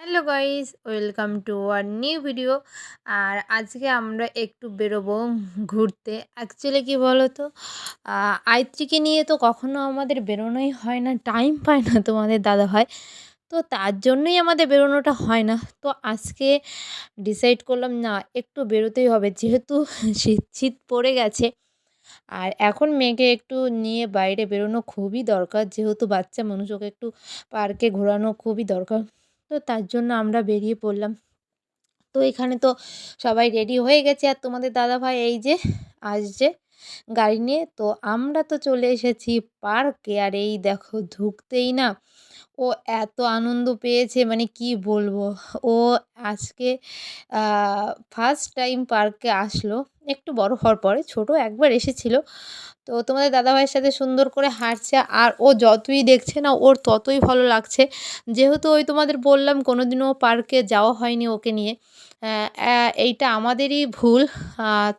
Hello guys, welcome to our new video. আর আজকে আমরা একটু বেরোবো ঘুরতে। অ্যাকচুয়ালি কি বলো তো, আয়ত্রীকে নিয়ে তো কখনো আমাদের বেরোনোই হয় না, টাইম পায় না তোমাদের দাদাভাই। তো তার জন্যই আমাদের বেরোনোটা হয় না। তো আজকে ডিসাইড করলাম না, একটু বেরোতেই হবে, যেহেতু শীত শীত পড়ে গেছে। আর এখন মেয়েকে একটু নিয়ে বাইরে বেরোনো খুবই দরকার, যেহেতু বাচ্চা মানুষ, ওকে একটু পার্কে ঘোরানো খুবই দরকার। তো তার জন্য আমরা বেরিয়ে পড়লাম। তো এখানে তো সবাই রেডি হয়ে গেছে, আর তোমাদের দাদাভাই এই যে আসছে গাড়ি নিয়ে। তো আমরা তো চলে এসেছি পার্কে, আর এই দেখো ঢুকতেই না ও এত আনন্দ পেয়েছে, মানে কি বলবো। ও আজকে ফার্স্ট টাইম পার্কে আসলো, একটু বড় হওয়ার পরে। ছোট একবার এসেছিল। তো তোমাদের দাদাভাইয়ের সাথে সুন্দর করে হাঁটছে, আর ও যতই দেখছে না ওর ততই ভালো লাগছে। যেহেতু ওই তোমাদের বললাম কোনোদিনও পার্কে যাওয়া হয়নি ওকে নিয়ে। এইটা আমাদেরই ভুল।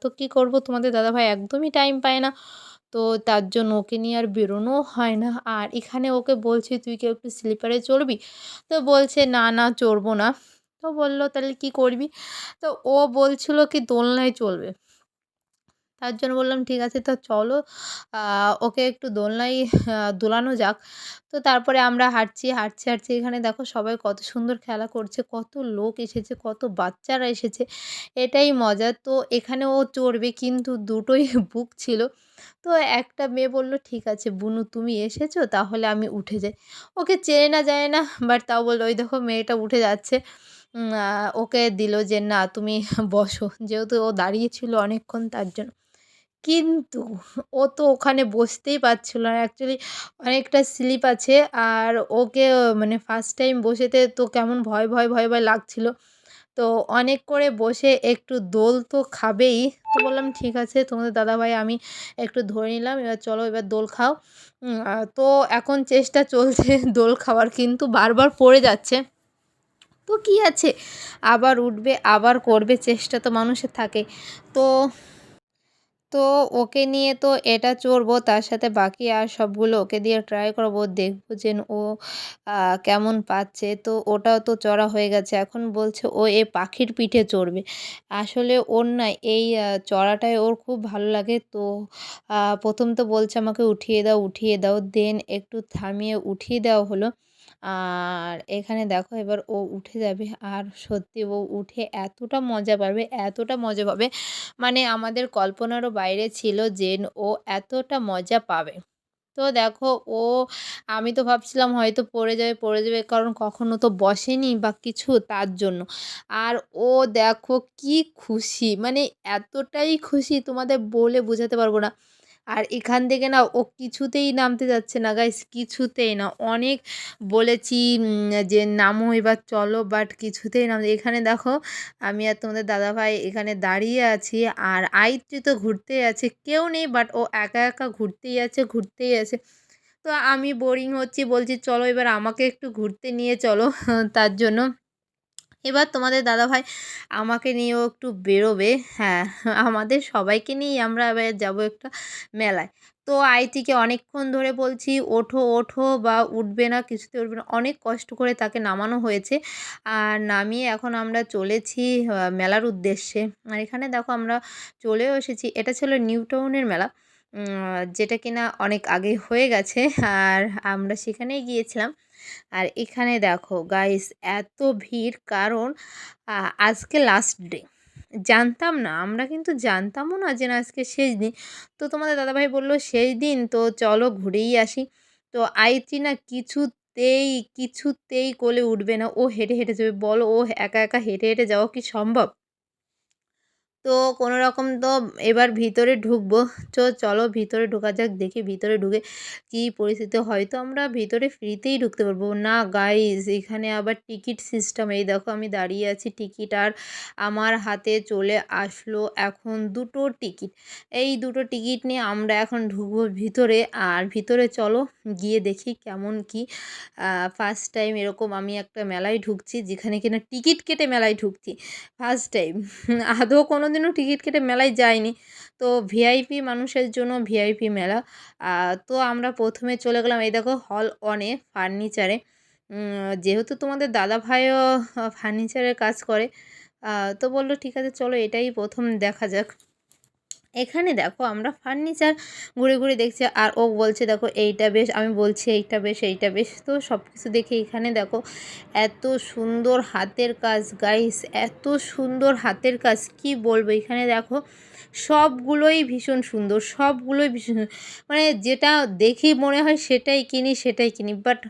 তো কী করব, তোমাদের দাদাভাই একদমই টাইম পায় না। তো তার জন্য ওকে নিয়ে আর বেরোনোও হয় না। আর এখানে ওকে বলছি, তুই কি একটু স্লিপারে চড়বি? তো বলছে, না না চড়বো না। তো বলল, তাহলে কি করবি? তো ও বলছিল কি দোলনায় চড়বে। তার জন্য বললাম, ঠিক আছে, তো চলো আ ওকে একটু দোলনায় দোলানো যাক। তো তারপরে আমরা হাঁটছি। এখানে দেখো সবাই কত সুন্দর খেলা করছে, কত লোক এসেছে, কত বাচ্চারা এসেছে। এটাই মজা। তো এখানে ও চড়বে, কিন্তু দুটোই বুক ছিল। তো একটা মেয়ে বলল, ঠিক আছে বুনু তুমি এসেছো তাহলে আমি উঠে যাই। ওকে চেনে না জানে না, বাট তাও বলল, ওই দেখো মেয়েটা উঠে যাচ্ছে। ওকে দিল যে না তুমি বসো। যেহেতু ও দাঁড়িয়ে ছিল অনেকক্ষণ তার জন্য। কিন্তু ও তো ওখানে বসতেই পারছিল না। অ্যাকচুয়ালি অনেকটা স্লিপ আছে। আর ওকে মানে ফার্স্ট টাইম বসেতে তো কেমন ভয় লাগছিল। তো অনেক করে বসে একটু দোল তো খাবেই। তো বললাম, ঠিক আছে তোমাদের দাদাভাই আমি একটু ধরে নিলাম। এবার চলো এবার দোল খাও। তো এখন চেষ্টা চলছে দোল খাওয়ার, কিন্তু বারবার পড়ে যাচ্ছে। তো কি আছে, আবার উঠবে, আবার করবে, চেষ্টা তো মানুষের থাকে। তো তো ওকে নিয়ে তো এটা চড়বো, তার সাথে বাকি আর সবগুলো ওকে দিয়ে ট্রাই করাবো। দেখবো যে ও কেমন পাচ্ছে। তো ওটাও তো চড়া হয়ে গেছে। এখন বলছে ও এ পাখির পিঠে চড়বে। আসলে ওর না এই চড়াটাই ওর খুব ভালো লাগে। তো ১ম তো বলছে আমাকে উঠিয়ে দাও। দেন একটু থামিয়ে উঠিয়ে দেওয়া হলো। আর এখানে দেখো এবার ও উঠে যাবে। আর সত্যি ও উঠে এতটা মজা পাবে, এতটা মজা পাবে, মানে আমাদের কল্পনারও বাইরে ছিল যে ও এতটা মজা পাবে। তো দেখো ও, আমি তো ভাবছিলাম হয়তো পড়ে যাবে, কারণ কখনো তো বসেনি বা কিছু তার জন্য। আর ও দেখো কি খুশি, মানে এতটাই খুশি তোমাদের বলে বোঝাতে পারবো না। আর এখান থেকে না ও কিছুতেই নামতে যাচ্ছে না গাইস, কিছুতেই না। অনেক বলেছি যে নামো এবার চলো, বাট কিছুতেই এখানে দেখো আমি আর তোমাদের দাদাভাই এখানে দাঁড়িয়ে আছি, আর আইত্রি তো ঘুরতেই আছে, কেউ নেই, বাট ও একা ঘুরতেই আছে। তো আমি বোরিং হচ্ছি, বলছি চলো এবার আমাকে একটু ঘুরতে নিয়ে চলো। তার জন্য এবার তোমাদের দাদাভাই আমাকে নিয়েও একটু বেরোবে। হ্যাঁ, আমাদের সবাইকে নিয়েই আমরা এবার যাবো একটা মেলায়। তো আইটিকে অনেকক্ষণ ধরে বলছি, ওঠো, ওঠো, বা উঠবে না, কিছুতেই উঠবে না। অনেক কষ্ট করে তাকে নামানো হয়েছে। আর নামিয়ে এখন আমরা চলেছি মেলার উদ্দেশ্যে। আর এখানে দেখো আমরা চলেও এসেছি। এটা ছিল নিউ টাউনের মেলা, যেটা কিনা অনেক আগে হয়ে গেছে। আর আমরা সেখানেই গিয়েছিলাম। আর এখানে দেখো গাইস এত ভিড়, কারণ আজকে লাস্ট ডে। জানতাম না, আমরা কিন্তু জানতামও না যে না আজকে শেষ দিন। তো তোমাদের দাদাভাই বলল শেষ দিন, তো চলো ঘুরেই আসি। তো আইত্রি না কিছুতেই কোলে উঠবে না। ও হেঁটে যাবে। বলো ও একা হেঁটে যাওয়া কি সম্ভব? তো কোনো রকম তো এবার ভিতরে ঢুকবো। চলো ভিতরে ঢোকা যাক। দেখি ভিতরে ঢুকে কী পরিস্থিতি। হয়তো আমরা ভিতরে ফ্রিতেই ঢুকতে পারবো। না গাইস, এখানে আবার টিকিট সিস্টেম। এই দেখো আমি দাঁড়িয়ে আছি, টিকিট আর আমার হাতে চলে আসলো এখন ২ টো টিকিট। এই ২ টো টিকিট নিয়ে আমরা এখন ঢুকবো ভিতরে। আর ভিতরে চলো গিয়ে দেখি কেমন কী। ফার্স্ট টাইম এরকম আমি একটা মেলায় ঢুকছি, যেখানে কিনা টিকিট কেটে মেলায় ঢুকছি। First time. আদৌ কোনোদিনও টিকিট কেটে মেলায় যাইনি। তো ভিআইপি মানুষের জন্য ভিআইপি মেলা। তো আমরা ১ম এ চলে গেলাম, এই দেখো হল ওয়ানে ফার্নিচারে। যেহেতু তোমাদের দাদাভাইও ফার্নিচারের কাজ করে, তো বলল ঠিক আছে চলো এটাই প্রথম দেখা যাক। এখানে দেখো আমরা ফার্নিচার ঘুরে ঘুরে দেখছি, আর ও বলছে দেখো এইটা বেশ, আমি বলছি এইটা বেশ এইটা বেশ। তো সব কিছু দেখে এখানে দেখো এত সুন্দর হাতের কাজ গাইস, এত সুন্দর হাতের কাজ কি বলবো। এখানে দেখো সবগুলোই ভীষণ সুন্দর, সবগুলোই ভীষণ, মানে যেটা দেখি মনে হয় সেটাই কিনি সেটাই কিনি, বাট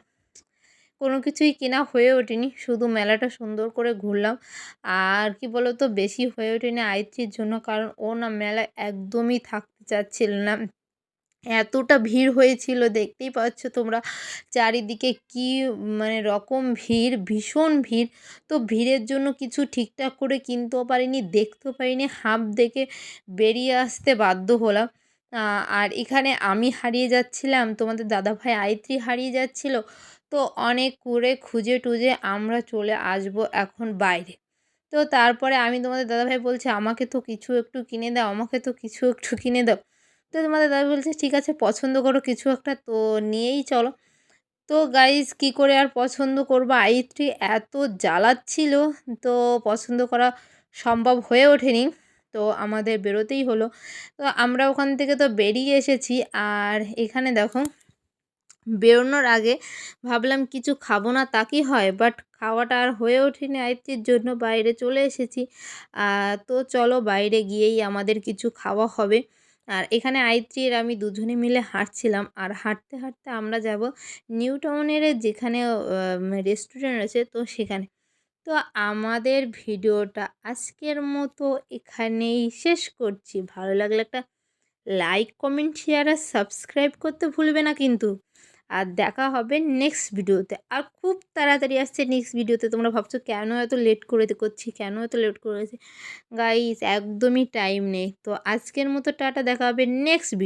কোনো কিছুই কেনা হয়ে ওঠেনি। শুধু মেলাটা সুন্দর করে ঘুরলাম। আর কি বলো তো, বেশি হয়ে ওঠেনি আয়ত্রীর জন্য, কারণ ও না মেলায় একদমই থাকতে চাচ্ছিল না। এতটা ভিড় হয়েছিল দেখতেই পাচ্ছ তোমরা চারিদিকে কি মানে রকম ভিড়, ভীষণ ভিড়। তো ভিড়ের জন্য কিছু ঠিকঠাক করে কিনতেও পারিনি, দেখতেও পারিনি, হাঁপ দেখে বেরিয়ে আসতে বাধ্য হলাম। আর এখানে আমি হারিয়ে যাচ্ছিলাম, তোমাদের দাদাভাই আয়ত্রী হারিয়ে যাচ্ছিল। তো অনেক করে খুঁজে টুজে আমরা চলে আসবো এখন বাইরে। তো তারপরে আমি তোমাদের দাদাভাই বলছি আমাকে তো কিছু একটু কিনে দাও, আমাকে তো কিছু একটু কিনে দাও। তো তোমাদের দাদা বলছে ঠিক আছে পছন্দ করো কিছু একটা, তো নিয়েই চলো। তো গাইজ কি করে আর পছন্দ করবো, আইত্রি এত জ্বালাচ্ছিল, তো পছন্দ করা সম্ভব হয়ে ওঠেনি। তো আমাদের বেরোতেই হলো। তো আমরা ওখান থেকে তো বেরিয়ে এসেছি। আর এখানে দেখো বেরোনোর আগে ভাবলাম কিছু খাবো না তা কি হয়, বাট খাওয়াটা আর হয়ে ওঠেনি আয়ত্রীর জন্য, বাইরে চলে এসেছি। তো চলো বাইরে গিয়েই আমাদের কিছু খাওয়া হবে। আর এখানে আয়ত্রী আর আমি দুজনে মিলে হাঁটছিলাম, আর হাঁটতে হাঁটতে আমরা যাব নিউ টাউনের যেখানে রেস্টুরেন্ট আছে তো সেখানে। তো আমাদের ভিডিওটা আজকের মতো এখানেই শেষ করছি। ভালো লাগলে একটা লাইক কমেন্ট শেয়ার আর সাবস্ক্রাইব করতে ভুলবে না কিন্তু। আর দেখা হবে নেক্সট ভিডিওতে, আর খুব তাড়াতাড়ি আসছে নেক্সট ভিডিওতে। তোমরা ভাবছো কেন এত লেট করে করছি, কেন এত লেট করেছি গাইস, একদমই টাইম নেই। তো আজকের মতো টাটা, দেখা হবে নেক্সট ভিডিও।